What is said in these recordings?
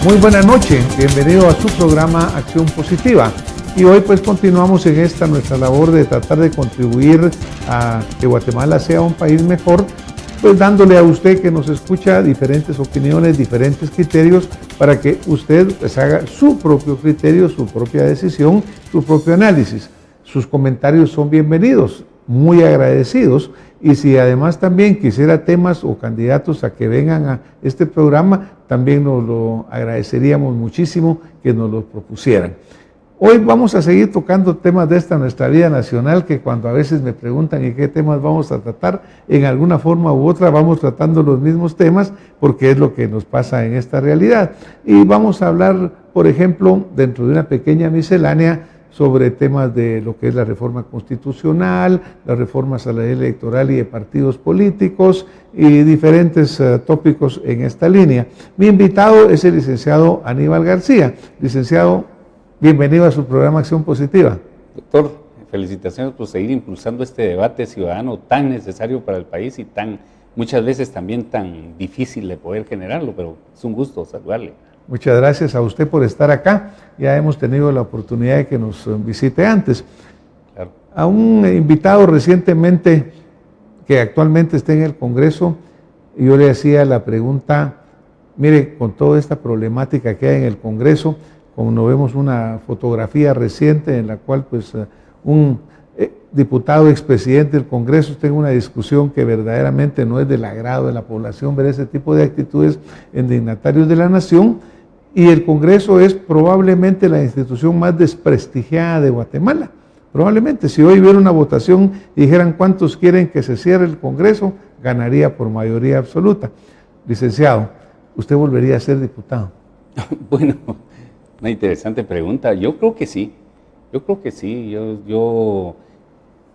Muy buena noche, bienvenido a su programa Acción Positiva. Y hoy pues continuamos en esta nuestra labor de tratar de contribuir a que Guatemala sea un país mejor, pues dándole a usted que nos escucha diferentes opiniones, diferentes criterios, para que usted pues haga su propio criterio, su propia decisión, su propio análisis. Sus comentarios son bienvenidos, muy agradecidos. Y si además también quisiera temas o candidatos a que vengan a este programa, también nos lo agradeceríamos muchísimo que nos los propusieran. Hoy vamos a seguir tocando temas de esta nuestra vida nacional, que cuando a veces me preguntan en qué temas vamos a tratar, en alguna forma u otra vamos tratando los mismos temas, porque es lo que nos pasa en esta realidad. Y vamos a hablar, por ejemplo, dentro de una pequeña miscelánea, sobre temas de lo que es la reforma constitucional, las reformas a la ley electoral y de partidos políticos y diferentes tópicos en esta línea. Mi invitado es el licenciado Aníbal García. Licenciado, bienvenido a su programa Acción Positiva. Doctor, felicitaciones por seguir impulsando este debate ciudadano tan necesario para el país y muchas veces también tan difícil de poder generarlo, pero es un gusto saludarle. Muchas gracias a usted por estar acá. Ya hemos tenido la oportunidad de que nos visite antes. Claro. A un invitado recientemente que actualmente está en el Congreso, yo le hacía la pregunta, mire, con toda esta problemática que hay en el Congreso, como nos vemos una fotografía reciente en la cual pues un diputado expresidente del Congreso está en una discusión que verdaderamente no es del agrado de la población ver ese tipo de actitudes en dignatarios de la nación, y el Congreso es probablemente la institución más desprestigiada de Guatemala. Probablemente si hoy hubiera una votación y dijeran cuántos quieren que se cierre el Congreso, ganaría por mayoría absoluta. Licenciado, ¿usted volvería a ser diputado? Bueno, una interesante pregunta. Yo creo que sí. Yo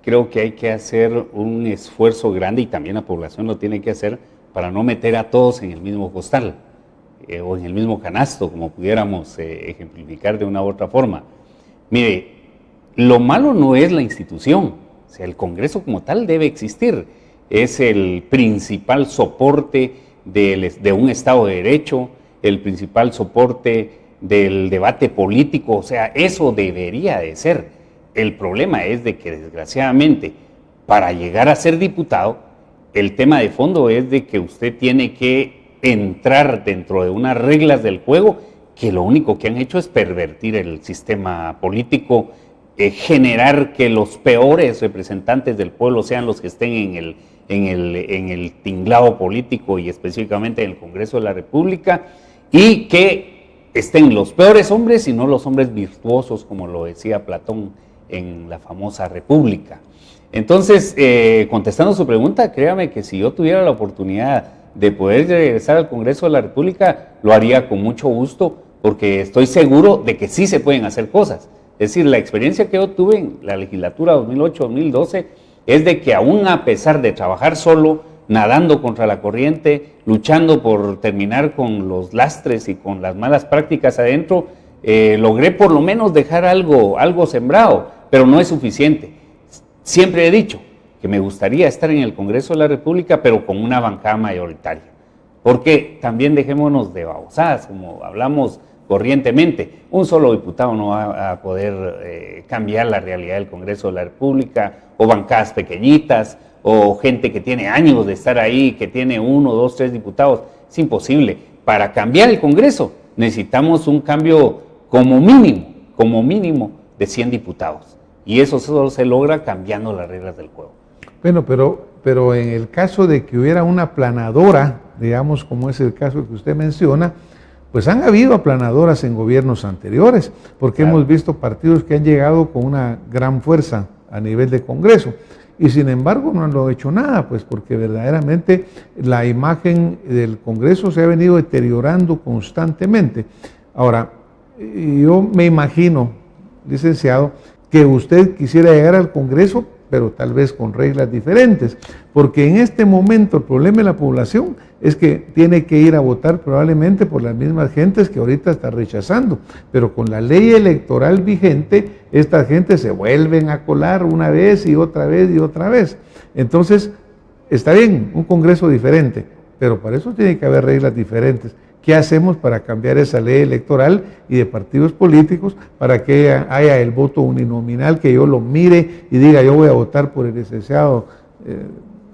creo que hay que hacer un esfuerzo grande, y también la población lo tiene que hacer, para no meter a todos en el mismo costal o en el mismo canasto, como pudiéramos ejemplificar de una u otra forma. Mire, lo malo no es la institución, o sea, el Congreso como tal debe existir. Es el principal soporte de un Estado de Derecho, el principal soporte del debate político, o sea, eso debería de ser. El problema es de que desgraciadamente para llegar a ser diputado, el tema de fondo es de que usted tiene que entrar dentro de unas reglas del juego que lo único que han hecho es pervertir el sistema político, generar que los peores representantes del pueblo sean los que estén en el tinglado político y específicamente en el Congreso de la República, y que estén los peores hombres y no los hombres virtuosos, como lo decía Platón en la famosa República. Entonces, contestando su pregunta, créame que si yo tuviera la oportunidad de poder regresar al Congreso de la República, lo haría con mucho gusto, porque estoy seguro de que sí se pueden hacer cosas. Es decir, la experiencia que yo tuve en la legislatura 2008-2012 es de que aún a pesar de trabajar solo, nadando contra la corriente, luchando por terminar con los lastres y con las malas prácticas adentro, logré por lo menos dejar algo sembrado, pero no es suficiente. Siempre he dicho que me gustaría estar en el Congreso de la República, pero con una bancada mayoritaria, porque también dejémonos de babosadas, como hablamos corrientemente. Un solo diputado no va a poder cambiar la realidad del Congreso de la República, o bancadas pequeñitas, o gente que tiene años de estar ahí, que tiene 1, 2, 3 diputados. Es imposible. Para cambiar el Congreso necesitamos un cambio como mínimo de 100 diputados. Y eso solo se logra cambiando las reglas del juego. Bueno, pero en el caso de que hubiera una aplanadora, digamos como es el caso que usted menciona, pues han habido aplanadoras en gobiernos anteriores, porque claro, hemos visto partidos que han llegado con una gran fuerza a nivel de Congreso, y sin embargo no han hecho nada, pues porque verdaderamente la imagen del Congreso se ha venido deteriorando constantemente. Ahora, yo me imagino, licenciado, que usted quisiera llegar al Congreso, pero tal vez con reglas diferentes, porque en este momento el problema de la población es que tiene que ir a votar probablemente por las mismas gentes que ahorita está rechazando, pero con la ley electoral vigente, estas gentes se vuelven a colar una vez y otra vez y otra vez. Entonces, está bien, un Congreso diferente, pero para eso tiene que haber reglas diferentes. ¿Qué hacemos para cambiar esa ley electoral y de partidos políticos para que haya el voto uninominal, que yo lo mire y diga yo voy a votar por el licenciado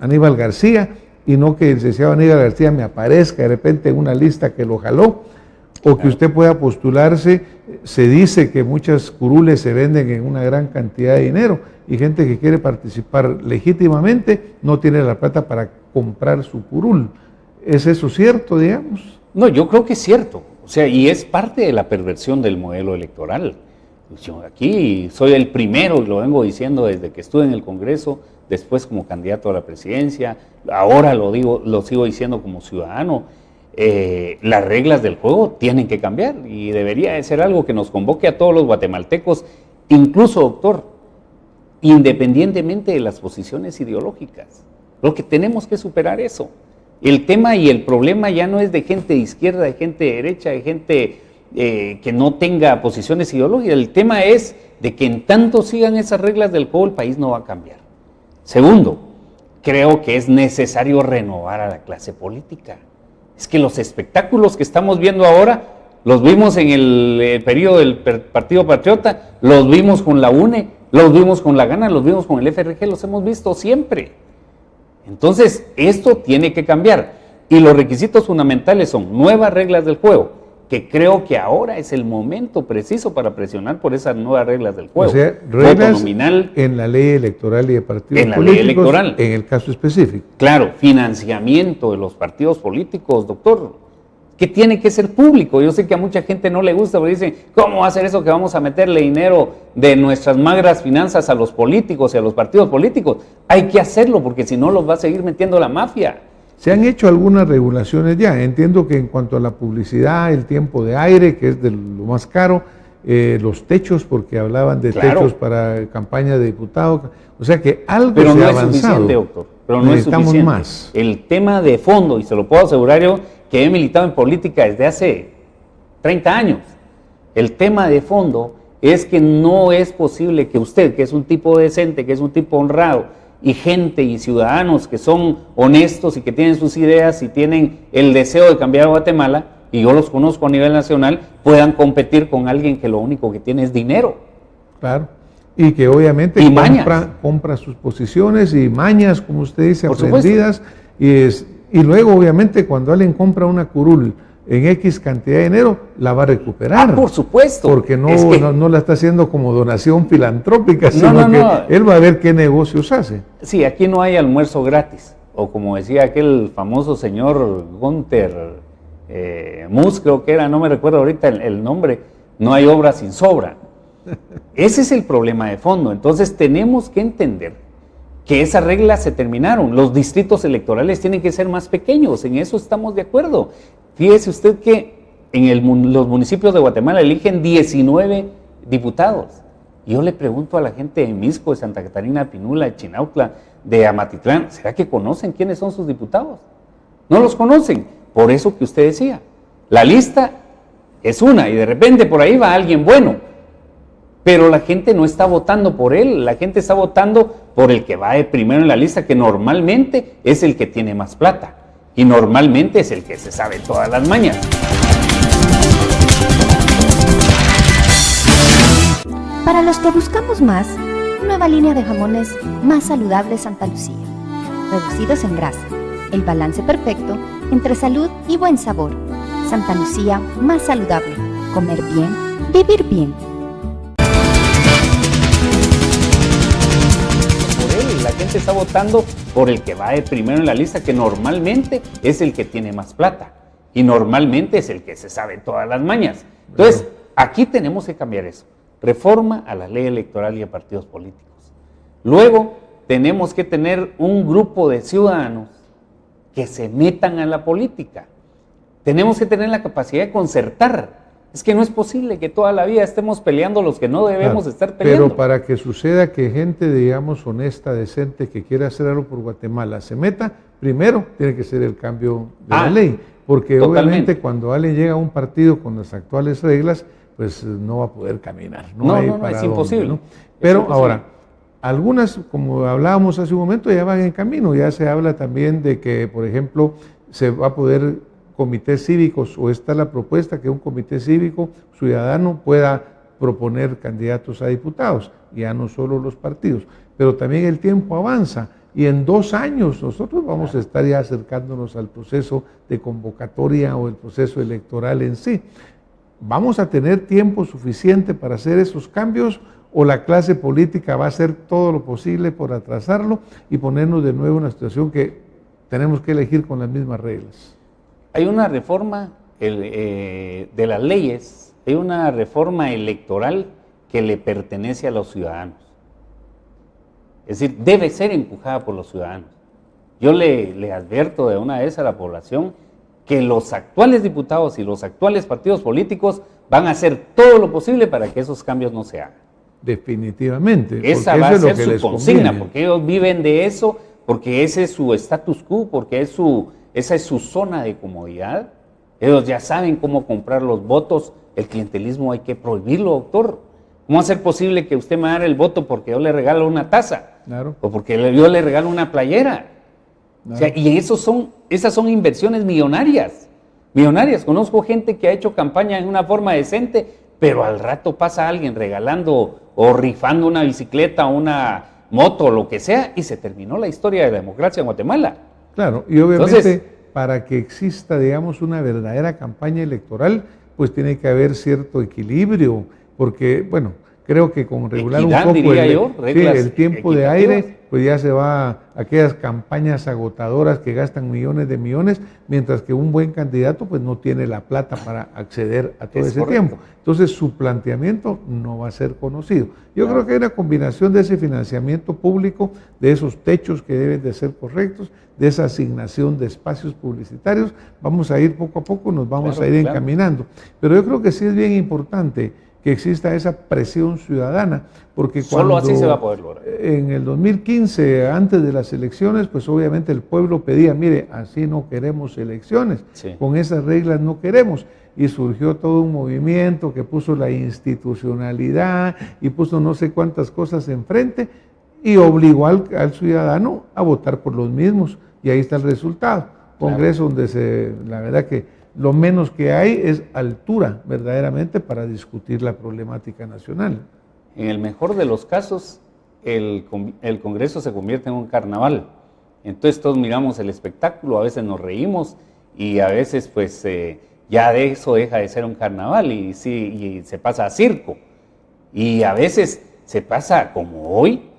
Aníbal García y no que el licenciado Aníbal García me aparezca de repente en una lista que lo jaló, o que usted pueda postularse? Se dice que muchas curules se venden en una gran cantidad de dinero y gente que quiere participar legítimamente no tiene la plata para comprar su curul. ¿Es eso cierto, digamos? No, yo creo que es cierto, o sea, y es parte de la perversión del modelo electoral. Yo aquí soy el primero, y lo vengo diciendo desde que estuve en el Congreso, después como candidato a la presidencia, ahora lo sigo diciendo como ciudadano. Las reglas del juego tienen que cambiar y debería de ser algo que nos convoque a todos los guatemaltecos, incluso, doctor, independientemente de las posiciones ideológicas. Lo que tenemos que superar eso. El tema y el problema ya no es de gente de izquierda, de gente de derecha, de gente que no tenga posiciones ideológicas. El tema es de que en tanto sigan esas reglas del juego, el país no va a cambiar. Segundo, creo que es necesario renovar a la clase política. Es que los espectáculos que estamos viendo ahora, los vimos en el periodo del Partido Patriota, los vimos con la UNE, los vimos con la Gana, los vimos con el FRG, los hemos visto siempre. Entonces, esto tiene que cambiar. Y los requisitos fundamentales son nuevas reglas del juego, que creo que ahora es el momento preciso para presionar por esas nuevas reglas del juego. O sea, reglas nominal en la ley electoral y de partidos políticos, ley electoral, en el caso específico. Claro, financiamiento de los partidos políticos, doctor, que tiene que ser público. Yo sé que a mucha gente no le gusta, porque dicen, ¿cómo va a ser eso que vamos a meterle dinero de nuestras magras finanzas a los políticos y a los partidos políticos? Hay que hacerlo, porque si no los va a seguir metiendo la mafia. Se han hecho algunas regulaciones ya. Entiendo que en cuanto a la publicidad, el tiempo de aire, que es de lo más caro, los techos, porque hablaban de techos para campaña de diputados. O sea que algo pero se no ha es avanzado. Suficiente, doctor. Pero no necesitamos es suficiente. Más. El tema de fondo, y se lo puedo asegurar yo, que he militado en política desde hace 30 años. El tema de fondo es que no es posible que usted, que es un tipo decente, que es un tipo honrado, y gente y ciudadanos que son honestos y que tienen sus ideas y tienen el deseo de cambiar a Guatemala, y yo los conozco a nivel nacional, puedan competir con alguien que lo único que tiene es dinero. Claro. Y que obviamente compra sus posiciones y mañas, como usted dice, aprendidas. Y luego, obviamente, cuando alguien compra una curul en X cantidad de dinero, la va a recuperar. Ah, por supuesto. Porque no la está haciendo como donación filantrópica, sino que él va a ver qué negocios hace. Sí, aquí no hay almuerzo gratis. O como decía aquel famoso señor Gunther Mus, creo que era, no me recuerdo ahorita el nombre, no hay obra sin sobra. Ese es el problema de fondo. Entonces tenemos que entender que esas reglas se terminaron. Los distritos electorales tienen que ser más pequeños, en eso estamos de acuerdo. Fíjese usted que en los municipios de Guatemala eligen 19 diputados. Yo le pregunto a la gente de Misco, de Santa Catarina, de Pinula, de Chinautla, de Amatitlán, ¿será que conocen quiénes son sus diputados? No los conocen, por eso que usted decía. La lista es una y de repente por ahí va alguien bueno, pero la gente no está votando por él, la gente está votando por el que va de primero en la lista, que normalmente es el que tiene más plata y normalmente es el que se sabe todas las mañas. Para los que buscamos más, nueva línea de jamones más saludables Santa Lucía, reducidos en grasa, el balance perfecto entre salud y buen sabor. Santa Lucía más saludable, comer bien, vivir bien. La gente está votando por el que va de primero en la lista, que normalmente es el que tiene más plata y normalmente es el que se sabe todas las mañas. Entonces, aquí tenemos que cambiar eso. Reforma a la ley electoral y a partidos políticos. Luego, tenemos que tener un grupo de ciudadanos que se metan a la política. Tenemos que tener la capacidad de concertar. Es que no es posible que toda la vida estemos peleando los que no debemos estar peleando. Pero para que suceda que gente, digamos, honesta, decente, que quiera hacer algo por Guatemala, se meta, primero tiene que ser el cambio de la ley. Porque obviamente cuando alguien llega a un partido con las actuales reglas, pues no va a poder caminar. No, es imposible. ¿No? Pero ahora, algunas, como hablábamos hace un momento, ya van en camino. Ya se habla también de que, por ejemplo, se va a poder comités cívicos, o está la propuesta que un comité cívico ciudadano pueda proponer candidatos a diputados, ya no solo los partidos, pero también el tiempo avanza y en 2 años nosotros vamos a estar ya acercándonos al proceso de convocatoria o el proceso electoral en sí. ¿Vamos a tener tiempo suficiente para hacer esos cambios o la clase política va a hacer todo lo posible por atrasarlo y ponernos de nuevo en una situación que tenemos que elegir con las mismas reglas? Hay una reforma de las leyes, hay una reforma electoral que le pertenece a los ciudadanos. Es decir, debe ser empujada por los ciudadanos. Yo le advierto de una vez a la población que los actuales diputados y los actuales partidos políticos van a hacer todo lo posible para que esos cambios no se hagan. Definitivamente. Esa va a ser su consigna, porque ellos viven de eso, porque ese es su status quo, porque esa es su zona de comodidad. Ellos ya saben cómo comprar los votos. El clientelismo hay que prohibirlo, doctor. ¿Cómo hacer posible que usted me haga el voto porque yo le regalo una taza? Claro. O porque yo le regalo una playera. Claro. O sea, y esas son inversiones millonarias. Millonarias. Conozco gente que ha hecho campaña en una forma decente, pero al rato pasa alguien regalando o rifando una bicicleta, una moto, lo que sea, y se terminó la historia de la democracia en Guatemala. Claro, y obviamente Entonces, para que exista, digamos, una verdadera campaña electoral, pues tiene que haber cierto equilibrio, porque, bueno, creo que con regular equidad, un poco reglas el tiempo de equitativas. aire, pues ya se va a aquellas campañas agotadoras que gastan millones de millones, mientras que un buen candidato pues no tiene la plata para acceder a todo Es ese correcto. tiempo. Entonces su planteamiento no va a ser conocido. Yo Claro. creo que hay una combinación de ese financiamiento público, de esos techos que deben de ser correctos, de esa asignación de espacios publicitarios. Vamos a ir poco a poco, nos vamos Claro, a ir claro. encaminando. Pero yo creo que sí es bien importante que exista esa presión ciudadana, porque Solo así se va a poder lograr. en el 2015, antes de las elecciones, pues obviamente el pueblo pedía, mire, así no queremos elecciones, Sí. con esas reglas no queremos, y surgió todo un movimiento que puso la institucionalidad y puso no sé cuántas cosas enfrente y obligó al ciudadano a votar por los mismos, y ahí está el resultado. Congreso donde la verdad que lo menos que hay es altura verdaderamente para discutir la problemática nacional. En el mejor de los casos, el Congreso se convierte en un carnaval. Entonces todos miramos el espectáculo, a veces nos reímos y a veces pues ya de eso deja de ser un carnaval y se pasa a circo. Y a veces se pasa, como hoy,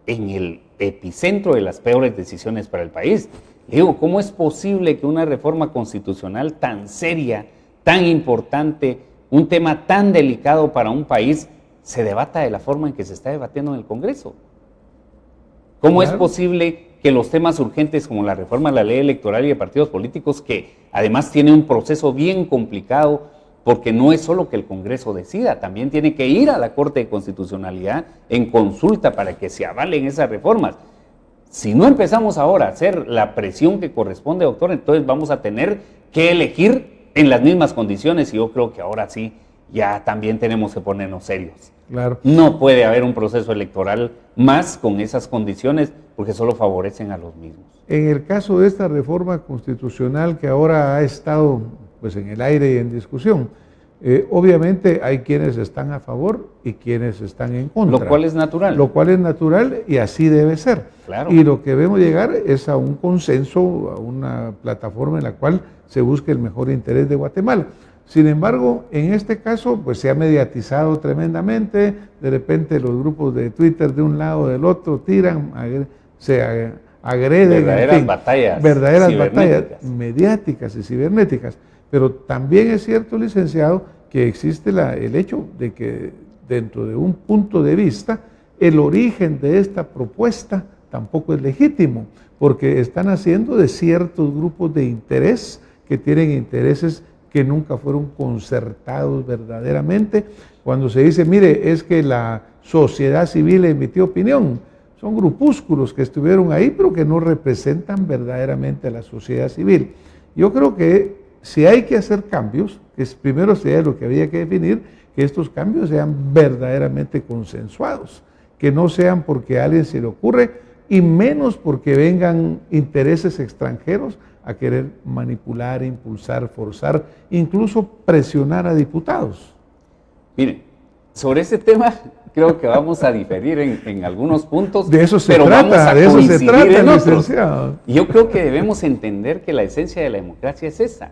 en el epicentro de las peores decisiones para el país. Digo, ¿cómo es posible que una reforma constitucional tan seria, tan importante, un tema tan delicado para un país, se debata de la forma en que se está debatiendo en el Congreso? ¿Cómo es posible que los temas urgentes como la reforma de la ley electoral y de partidos políticos, que además tiene un proceso bien complicado, porque no es solo que el Congreso decida, también tiene que ir a la Corte de Constitucionalidad en consulta para que se avalen esas reformas? Si no empezamos ahora a hacer la presión que corresponde, doctor, entonces vamos a tener que elegir en las mismas condiciones, y yo creo que ahora sí ya también tenemos que ponernos serios. Claro. No puede haber un proceso electoral más con esas condiciones porque solo favorecen a los mismos. En el caso de esta reforma constitucional que ahora ha estado pues en el aire y en discusión, obviamente hay quienes están a favor y quienes están en contra. Lo cual es natural. Lo cual es natural y así debe ser. Claro. Y lo que debemos llegar es a un consenso, a una plataforma en la cual se busque el mejor interés de Guatemala. Sin embargo, en este caso, pues se ha mediatizado tremendamente. De repente los grupos de Twitter de un lado o del otro tiran, se agreden. Verdaderas en fin, batallas verdaderas batallas cibernéticas. mediáticas y cibernéticas. Pero también es cierto, licenciado, que existe el hecho de que dentro de un punto de vista, el origen de esta propuesta tampoco es legítimo, porque están haciendo de ciertos grupos de interés que tienen intereses que nunca fueron concertados verdaderamente. Cuando se dice, mire, es que la sociedad civil emitió opinión, son grupúsculos que estuvieron ahí, pero que no representan verdaderamente a la sociedad civil. Yo creo que si hay que hacer cambios, que primero sería lo que había que definir, que estos cambios sean verdaderamente consensuados, que no sean porque a alguien se le ocurre, y menos porque vengan intereses extranjeros a querer manipular, impulsar, forzar, incluso presionar a diputados. Miren, sobre ese tema creo que vamos a diferir en algunos puntos, De eso se pero trata, vamos a de eso se coincidir trata, en otros. licenciado. Yo creo que debemos entender que la esencia de la democracia es esa.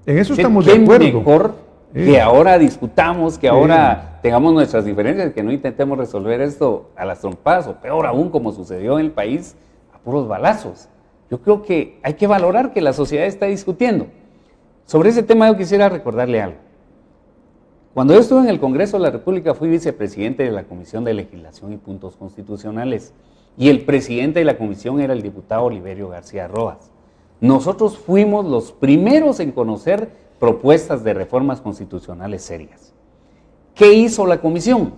En eso ¿Qué estamos de acuerdo. mejor que ahora discutamos, que ahora tengamos nuestras diferencias, que no intentemos resolver esto a las trompadas, o peor aún, como sucedió en el país, a puros balazos? Yo creo que hay que valorar que la sociedad está discutiendo. Sobre ese tema yo quisiera recordarle algo. Cuando yo estuve en el Congreso de la República, fui vicepresidente de la Comisión de Legislación y Puntos Constitucionales, y el presidente de la comisión era el diputado Oliverio García Rojas. Nosotros fuimos los primeros en conocer propuestas de reformas constitucionales serias. ¿Qué hizo la comisión?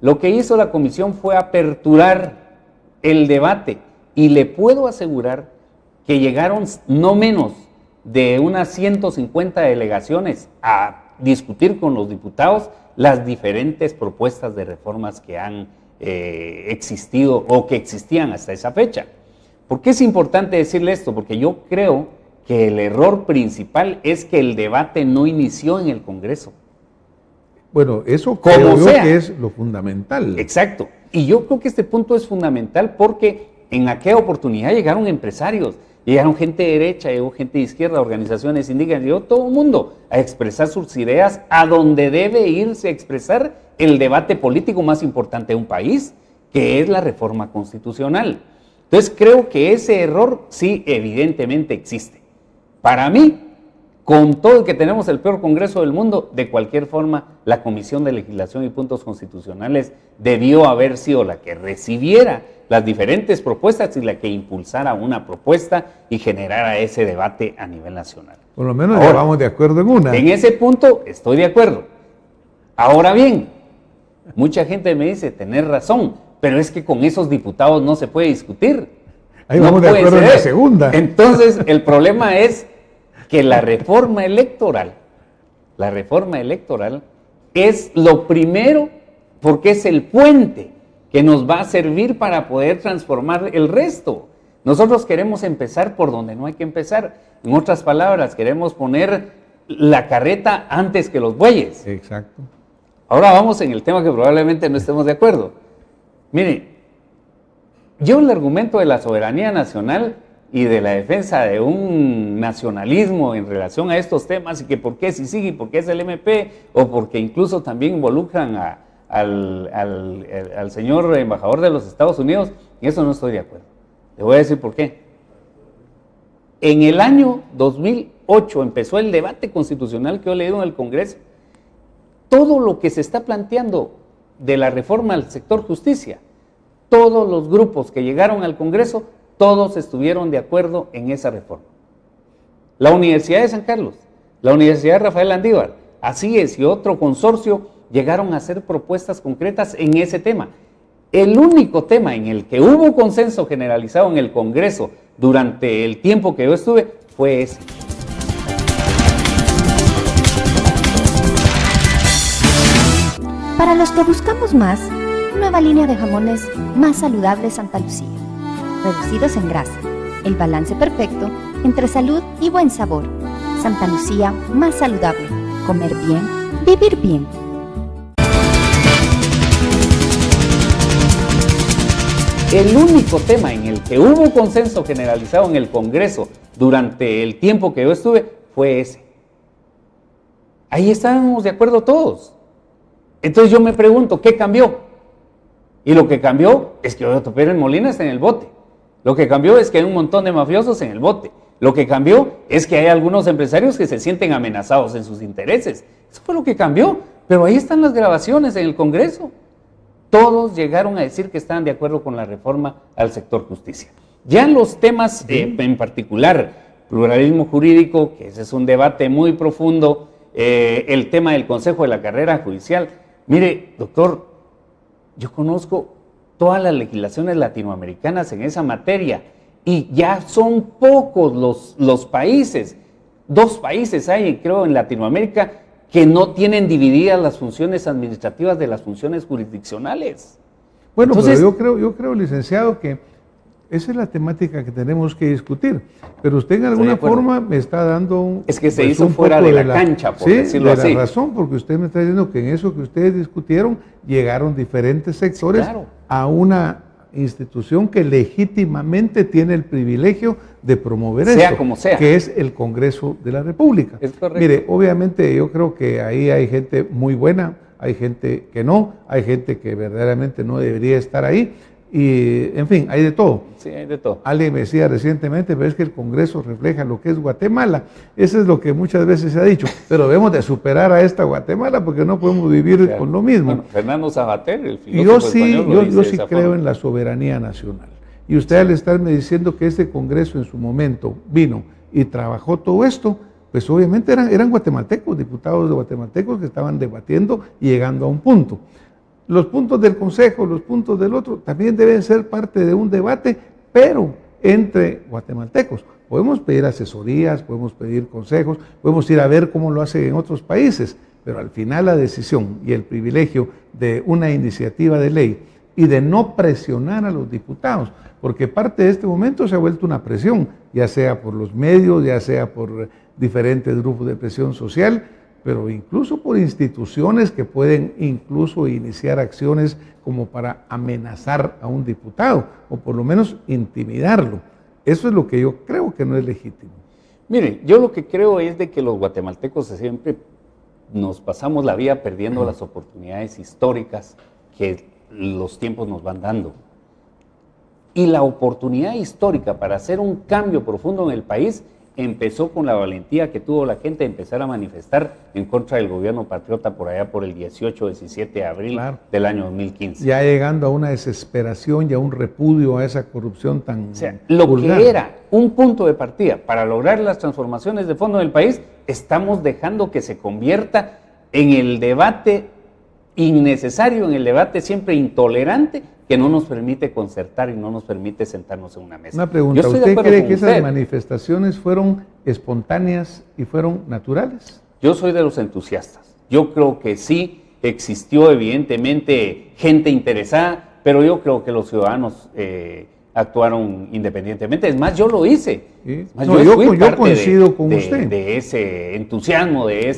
Lo que hizo la comisión fue aperturar el debate, y le puedo asegurar que llegaron no menos de unas 150 delegaciones a discutir con los diputados las diferentes propuestas de reformas que han existido o que existían hasta esa fecha. ¿Por qué es importante decirle esto? Porque yo creo que el error principal es que el debate no inició en el Congreso. Bueno, eso Como creo yo sea. que es lo fundamental. Exacto. Y yo creo que este punto es fundamental porque en aquella oportunidad llegaron empresarios, llegaron gente de derecha, llegó gente de izquierda, organizaciones indígenas, llegó todo el mundo a expresar sus ideas a donde debe irse a expresar el debate político más importante de un país, que es la reforma constitucional. Entonces creo que ese error sí evidentemente existe. Para mí, con todo el que tenemos el peor Congreso del mundo, de cualquier forma, la Comisión de Legislación y Puntos Constitucionales debió haber sido la que recibiera las diferentes propuestas y la que impulsara una propuesta y generara ese debate a nivel nacional. Por lo menos Ahora, ya vamos de acuerdo en una. En ese punto estoy de acuerdo. Ahora bien, mucha gente me dice, tenés razón, pero es que con esos diputados no se puede discutir. Ahí No vamos de puede acuerdo en ser. la segunda. Entonces, el problema es que la reforma electoral es lo primero, porque es el puente que nos va a servir para poder transformar el resto. Nosotros queremos empezar por donde no hay que empezar. En otras palabras, queremos poner la carreta antes que los bueyes. Exacto. Ahora vamos en el tema que probablemente no estemos de acuerdo. Mire, yo el argumento de la soberanía nacional y de la defensa de un nacionalismo en relación a estos temas, y que por qué si sigue, por qué es el MP, o porque incluso también involucran al señor embajador de los Estados Unidos, en eso no estoy de acuerdo. Le voy a decir por qué. En el año 2008 empezó el debate constitucional que yo he leído en el Congreso. Todo lo que se está planteando de la reforma al sector justicia, todos los grupos que llegaron al Congreso, todos estuvieron de acuerdo en esa reforma. La Universidad de San Carlos, la Universidad Rafael Landívar, ACIES y otro consorcio llegaron a hacer propuestas concretas en ese tema. El único tema en el que hubo consenso generalizado en el Congreso durante el tiempo que yo estuve fue ese. Para los que buscamos más, nueva línea de jamones más saludables Santa Lucía, reducidos en grasa, el balance perfecto entre salud y buen sabor. Santa Lucía más saludable, comer bien, vivir bien. El único tema en el que hubo consenso generalizado en el Congreso durante el tiempo que yo estuve fue ese. Ahí estábamos de acuerdo todos. Entonces yo me pregunto, ¿qué cambió? Y lo que cambió es que Otto Pérez Molina está en el bote. Lo que cambió es que hay un montón de mafiosos en el bote. Lo que cambió es que hay algunos empresarios que se sienten amenazados en sus intereses. Eso fue lo que cambió. Pero ahí están las grabaciones en el Congreso. Todos llegaron a decir que estaban de acuerdo con la reforma al sector justicia. Ya en los temas en particular, pluralismo jurídico, que ese es un debate muy profundo, el tema del Consejo de la Carrera Judicial. Mire, doctor, yo conozco todas las legislaciones latinoamericanas en esa materia y ya son pocos los países, 2 países hay, creo, en Latinoamérica, que no tienen divididas las funciones administrativas de las funciones jurisdiccionales. Bueno, Entonces, pero yo creo, licenciado, que esa es la temática que tenemos que discutir. Pero usted en alguna forma me está dando un... Es que se hizo fuera de la cancha, por decirlo así. Sí, de la razón, porque usted me está diciendo que en eso que ustedes discutieron llegaron diferentes sectores a una institución que legítimamente tiene el privilegio de promover sea como sea, que es el Congreso de la República. Es correcto. Mire, obviamente yo creo que ahí hay gente muy buena, hay gente que no, hay gente que verdaderamente no debería estar ahí, y en fin, hay de todo. Sí, hay de todo. Alguien me decía recientemente, pero es que el Congreso refleja lo que es Guatemala. Eso es lo que muchas veces se ha dicho, pero debemos de superar a esta Guatemala porque no podemos vivir con lo mismo. Bueno, Fernando Sabater, el filósofo español, yo sí creo en la soberanía nacional. Y usted al estarme diciendo que este Congreso en su momento vino y trabajó todo esto, pues obviamente eran guatemaltecos, diputados de guatemaltecos que estaban debatiendo y llegando a un punto. Los puntos del Consejo, los puntos del otro, también deben ser parte de un debate, pero entre guatemaltecos. Podemos pedir asesorías, podemos pedir consejos, podemos ir a ver cómo lo hacen en otros países, pero al final la decisión y el privilegio de una iniciativa de ley y de no presionar a los diputados, porque parte de este momento se ha vuelto una presión, ya sea por los medios, ya sea por diferentes grupos de presión social, pero incluso por instituciones que pueden incluso iniciar acciones como para amenazar a un diputado, o por lo menos intimidarlo. Eso es lo que yo creo que no es legítimo. Mire, yo lo que creo es de que los guatemaltecos siempre nos pasamos la vida perdiendo las oportunidades históricas que los tiempos nos van dando. Y la oportunidad histórica para hacer un cambio profundo en el país empezó con la valentía que tuvo la gente de empezar a manifestar en contra del gobierno patriota por allá por el 18-17 de abril del año 2015. Ya llegando a una desesperación y a un repudio a esa corrupción tan lo vulgar. que era un punto de partida para lograr las transformaciones de fondo del país, estamos dejando que se convierta en el debate innecesario, en el debate siempre intolerante, que no nos permite concertar y no nos permite sentarnos en una mesa. Una pregunta, ¿usted cree que esas manifestaciones fueron espontáneas y fueron naturales? Yo soy de los entusiastas. Yo creo que sí existió evidentemente gente interesada, pero yo creo que los ciudadanos actuaron independientemente. Es más, yo lo hice. ¿Sí? Más, no, yo coincido con usted. De ese entusiasmo, de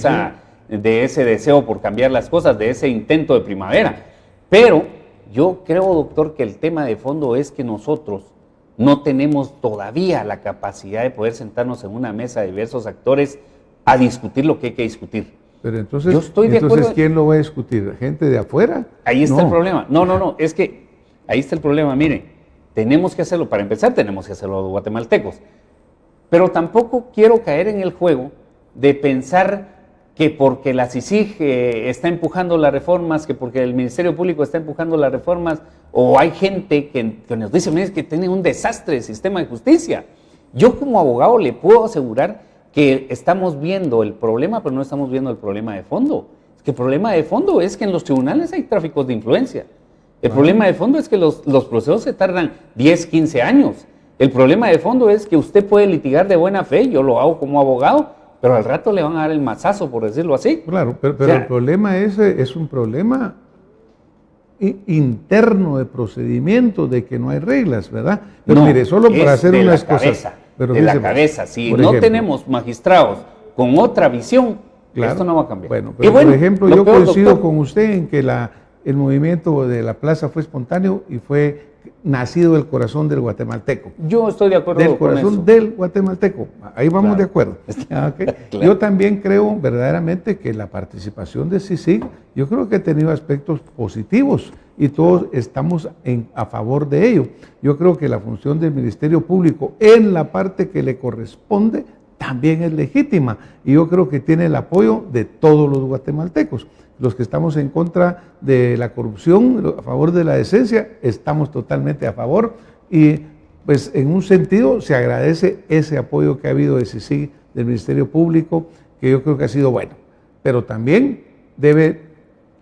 ese deseo por cambiar las cosas, de ese intento de primavera. Pero yo creo, doctor, que el tema de fondo es que nosotros no tenemos todavía la capacidad de poder sentarnos en una mesa de diversos actores a discutir lo que hay que discutir. Pero entonces ¿quién lo va a discutir? ¿Gente de afuera? Ahí está el problema. No, es que ahí está el problema. Mire, tenemos que hacerlo, para empezar tenemos que hacerlo los guatemaltecos. Pero tampoco quiero caer en el juego de pensar que porque la CICIG está empujando las reformas, que porque el Ministerio Público está empujando las reformas, o hay gente que nos dice que tiene un desastre de sistema de justicia. Yo como abogado le puedo asegurar que estamos viendo el problema, pero no estamos viendo el problema de fondo. Es que el problema de fondo es que en los tribunales hay tráficos de influencia. El problema de fondo es que los procesos se tardan 10, 15 años. El problema de fondo es que usted puede litigar de buena fe, yo lo hago como abogado, pero al rato le van a dar el mazazo, por decirlo así. Claro, pero el problema es un problema interno de procedimiento, de que no hay reglas, ¿verdad? Pero mire, solo para hacer unas cosas. De la cabeza, si no tenemos magistrados con otra visión, esto no va a cambiar. Bueno, pero por ejemplo, yo coincido con usted en que el movimiento de la plaza fue espontáneo y fue nacido del corazón del guatemalteco. Yo estoy de acuerdo con eso. Del corazón del guatemalteco. Ahí vamos de acuerdo. Okay. Claro. Yo también creo verdaderamente que la participación de CICIG, yo creo que ha tenido aspectos positivos y todos estamos a favor de ello. Yo creo que la función del Ministerio Público en la parte que le corresponde también es legítima y yo creo que tiene el apoyo de todos los guatemaltecos. Los que estamos en contra de la corrupción, a favor de la decencia, estamos totalmente a favor y pues en un sentido se agradece ese apoyo que ha habido de CICIG, del Ministerio Público, que yo creo que ha sido bueno, pero también debe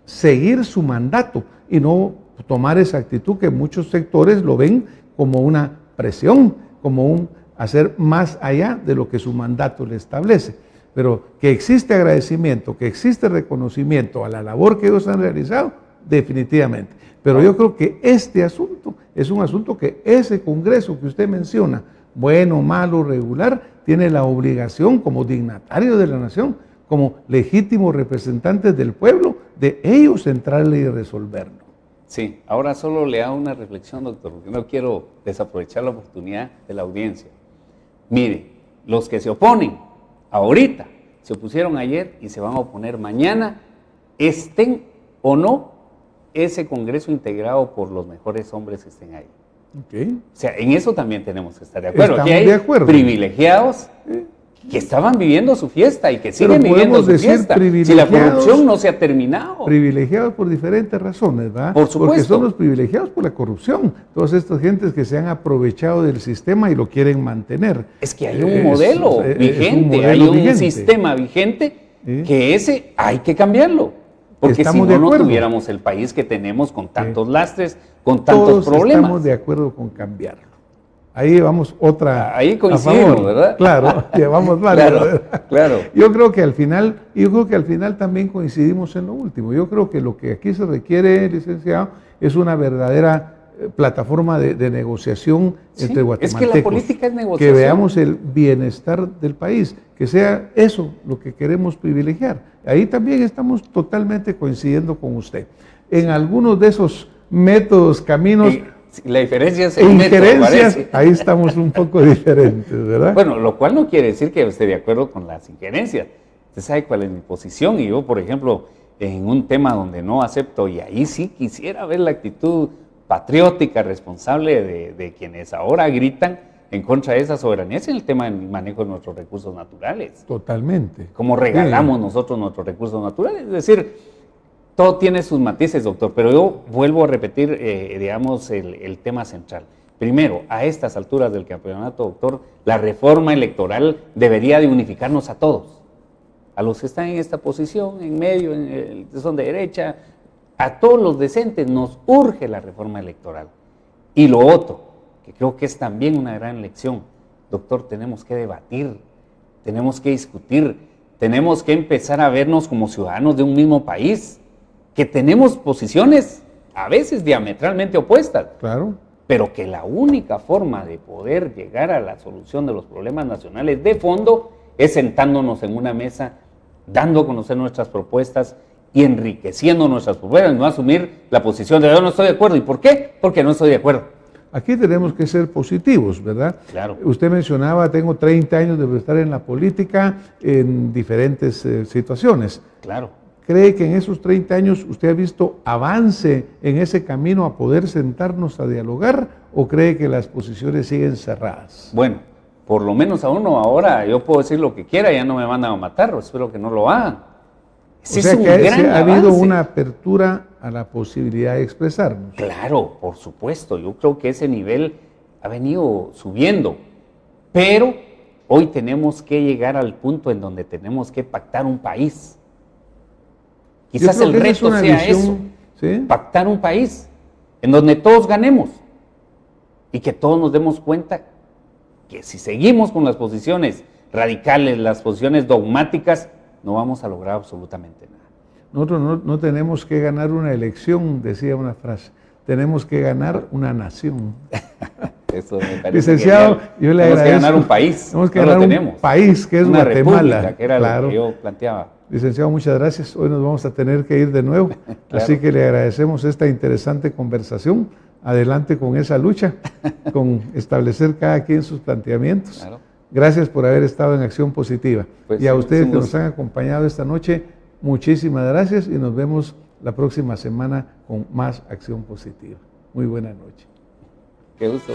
seguir su mandato y no tomar esa actitud que muchos sectores lo ven como una presión, como un hacer más allá de lo que su mandato le establece. Pero que existe agradecimiento, que existe reconocimiento a la labor que ellos han realizado, definitivamente. Pero yo creo que este asunto es un asunto que ese Congreso que usted menciona, bueno, malo, regular, tiene la obligación como dignatario de la nación, como legítimos representantes del pueblo, de ellos entrarle y resolverlo. Sí, ahora solo le hago una reflexión, doctor, porque no quiero desaprovechar la oportunidad de la audiencia. Mire, los que se oponen ahorita, se opusieron ayer y se van a oponer mañana, estén o no ese Congreso integrado por los mejores hombres que estén ahí. Okay. O sea, en eso también tenemos que estar de acuerdo. Estamos Aquí hay de acuerdo. Privilegiados que estaban viviendo su fiesta y que siguen viviendo su fiesta. Si la corrupción no se ha terminado. Privilegiados por diferentes razones, ¿verdad? Por supuesto. Porque son los privilegiados por la corrupción. Todas estas gentes que se han aprovechado del sistema y lo quieren mantener. Es que hay un modelo vigente, hay un sistema vigente que ese hay que cambiarlo. Porque si no, no tuviéramos el país que tenemos con tantos lastres, con tantos problemas. Estamos de acuerdo con cambiarlo. Ahí llevamos otra. Ahí coincidimos, ¿verdad? Claro, llevamos varios. Claro. Yo creo que al final también coincidimos en lo último. Yo creo que lo que aquí se requiere, licenciado, es una verdadera plataforma de negociación entre guatemaltecos. Es que la política es negociación. Que veamos el bienestar del país, que sea eso lo que queremos privilegiar. Ahí también estamos totalmente coincidiendo con usted. En algunos de esos métodos, caminos. La diferencia es el injerencias, ahí estamos un poco diferentes, ¿verdad? Bueno, lo cual no quiere decir que yo esté de acuerdo con las injerencias. Usted sabe cuál es mi posición y yo, por ejemplo, en un tema donde no acepto, y ahí sí quisiera ver la actitud patriótica, responsable de quienes ahora gritan en contra de esa soberanía, es el tema del manejo de nuestros recursos naturales. Totalmente. Cómo regalamos nosotros nuestros recursos naturales, es decir, todo tiene sus matices, doctor, pero yo vuelvo a repetir, digamos, el tema central. Primero, a estas alturas del campeonato, doctor, la reforma electoral debería de unificarnos a todos. A los que están en esta posición, en medio, son de derecha, a todos los decentes nos urge la reforma electoral. Y lo otro, que creo que es también una gran lección, doctor, tenemos que debatir, tenemos que discutir, tenemos que empezar a vernos como ciudadanos de un mismo país, que tenemos posiciones a veces diametralmente opuestas. Claro. Pero que la única forma de poder llegar a la solución de los problemas nacionales de fondo es sentándonos en una mesa, dando a conocer nuestras propuestas y enriqueciendo nuestras propuestas, no asumir la posición de yo no estoy de acuerdo. ¿Y por qué? Porque no estoy de acuerdo. Aquí tenemos que ser positivos, ¿verdad? Claro. Usted mencionaba, tengo 30 años de estar en la política en diferentes situaciones. Claro. ¿Cree que en esos 30 años usted ha visto avance en ese camino a poder sentarnos a dialogar o cree que las posiciones siguen cerradas? Bueno, por lo menos a uno ahora, yo puedo decir lo que quiera, ya no me van a matar, espero que no lo hagan. Sí, o sea que ha habido una apertura a la posibilidad de expresarnos. Claro, por supuesto, yo creo que ese nivel ha venido subiendo, pero hoy tenemos que llegar al punto en donde tenemos que pactar un país. Quizás el reto sea eso, ¿sí? Pactar un país en donde todos ganemos y que todos nos demos cuenta que si seguimos con las posiciones radicales, las posiciones dogmáticas, no vamos a lograr absolutamente nada. Nosotros no tenemos que ganar una elección, decía una frase, tenemos que ganar una nación. Eso me parece. Licenciado, yo le agradezco. Tenemos que ganar un país. Tenemos que ganar un país que es una Guatemala. República, que era lo que yo planteaba. Licenciado, muchas gracias. Hoy nos vamos a tener que ir de nuevo, claro. Así que le agradecemos esta interesante conversación. Adelante con esa lucha, con establecer cada quien sus planteamientos. Claro. Gracias por haber estado en Acción Positiva. Pues y a ustedes que nos han acompañado esta noche, muchísimas gracias y nos vemos la próxima semana con más Acción Positiva. Muy buena noche. Qué gusto.